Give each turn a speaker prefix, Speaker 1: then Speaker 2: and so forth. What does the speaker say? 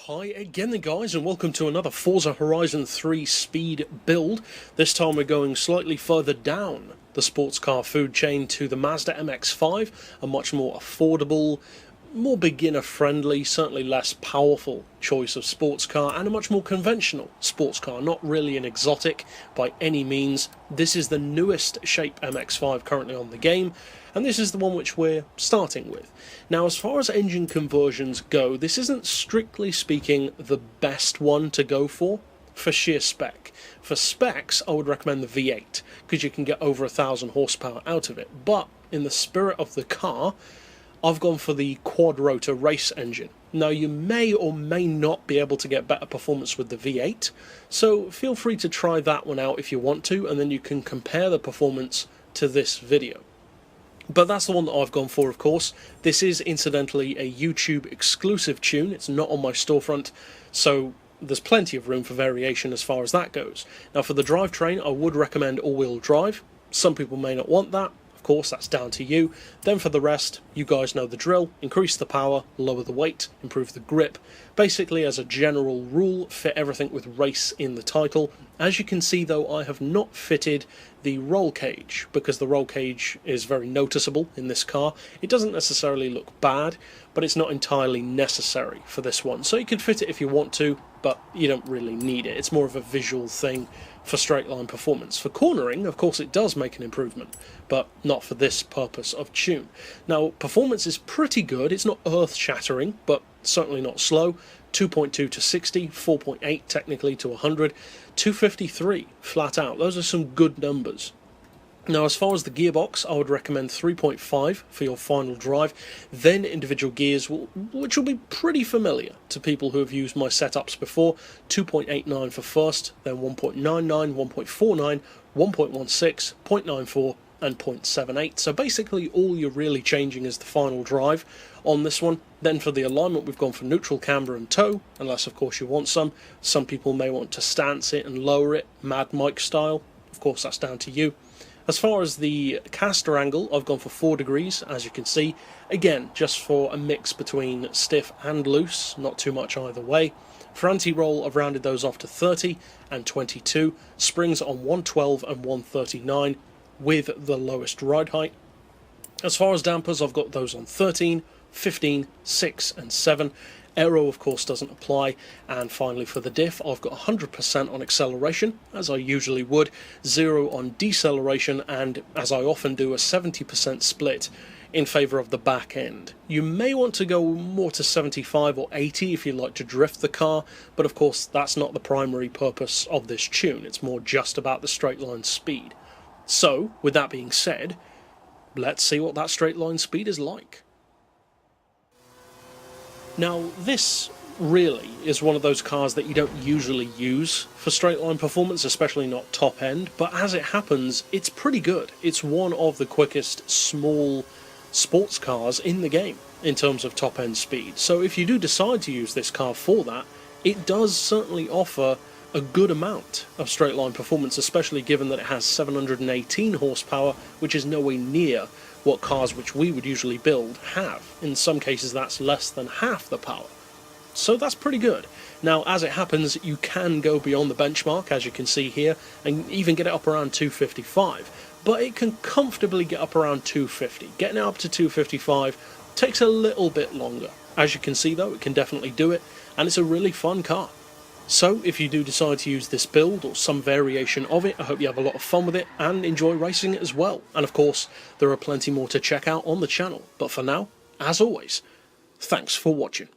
Speaker 1: Hi again then guys, and welcome to another Forza Horizon 3 speed build. This time we're going slightly further down the sports car food chain to the Mazda MX-5, a much more affordable, more beginner friendly, certainly less powerful choice of sports car, and a much more conventional sports car, not really an exotic by any means. This is the newest shape MX-5 currently on the game, and this is the one which we're starting with. Now, as far as engine conversions go, this isn't strictly speaking the best one to go for sheer spec. For specs, I would recommend the V8, because you can get over 1,000 horsepower out of it, but in the spirit of the car, I've gone for the quad-rotor race engine. Now, you may or may not be able to get better performance with the V8, so feel free to try that one out if you want to, and then you can compare the performance to this video. But that's the one that I've gone for, of course. This is incidentally a YouTube exclusive tune. It's not on my storefront, so there's plenty of room for variation as far as that goes. Now, for the drivetrain, I would recommend all-wheel drive. Some people may not want that. Of course, that's down to you. Then for the rest, you guys know the drill. Increase the power, lower the weight, improve the grip. Basically, as a general rule, fit everything with race in the title. As you can see, though, I have not fitted the roll cage, because the roll cage is very noticeable in this car. It doesn't necessarily look bad, but it's not entirely necessary for this one. So you can fit it if you want to, but you don't really need it. It's more of a visual thing for straight line performance. For cornering, of course, it does make an improvement, but not for this purpose of tune. Now, performance is pretty good. It's not earth-shattering, but certainly not slow. 2.2 to 60, 4.8 technically to 100, 253 flat out. Those are some good numbers. Now, as far as the gearbox, I would recommend 3.5 for your final drive, then individual gears, which will be pretty familiar to people who have used my setups before. 2.89 for first, then 1.99, 1.49, 1.16, 0.94, and 0.78. So basically all you're really changing is the final drive on this one. Then for the alignment, we've gone for neutral, camber and toe, unless of course you want some. Some people may want to stance it and lower it, Mad Mike style. Of course, that's down to you. As far as the caster angle, I've gone for 4 degrees, as you can see. Again, just for a mix between stiff and loose, not too much either way. For anti-roll, I've rounded those off to 30 and 22. Springs on 112 and 139 with the lowest ride height. As far as dampers, I've got those on 13, 15, 6 and 7. Aero, of course, doesn't apply. And finally, for the diff, I've got 100% on acceleration, as I usually would, 0 on deceleration, and as I often do, a 70% split in favour of the back end. You may want to go more to 75 or 80 if you like to drift the car, but of course that's not the primary purpose of this tune. It's more just about the straight line speed. So, with that being said, let's see what that straight line speed is like. Now, this really is one of those cars that you don't usually use for straight line performance, especially not top end, but as it happens, it's pretty good. It's one of the quickest small sports cars in the game in terms of top end speed. So if you do decide to use this car for that, it does certainly offer a good amount of straight line performance, especially given that it has 718 horsepower, which is nowhere near what cars which we would usually build have. In some cases that's less than half the power. So that's pretty good. Now, as it happens, you can go beyond the benchmark, as you can see here, and even get it up around 255. But it can comfortably get up around 250. Getting it up to 255 takes a little bit longer. As you can see though, it can definitely do it, and it's a really fun car. So, if you do decide to use this build, or some variation of it, I hope you have a lot of fun with it, and enjoy racing it as well. And of course, there are plenty more to check out on the channel. But for now, as always, thanks for watching.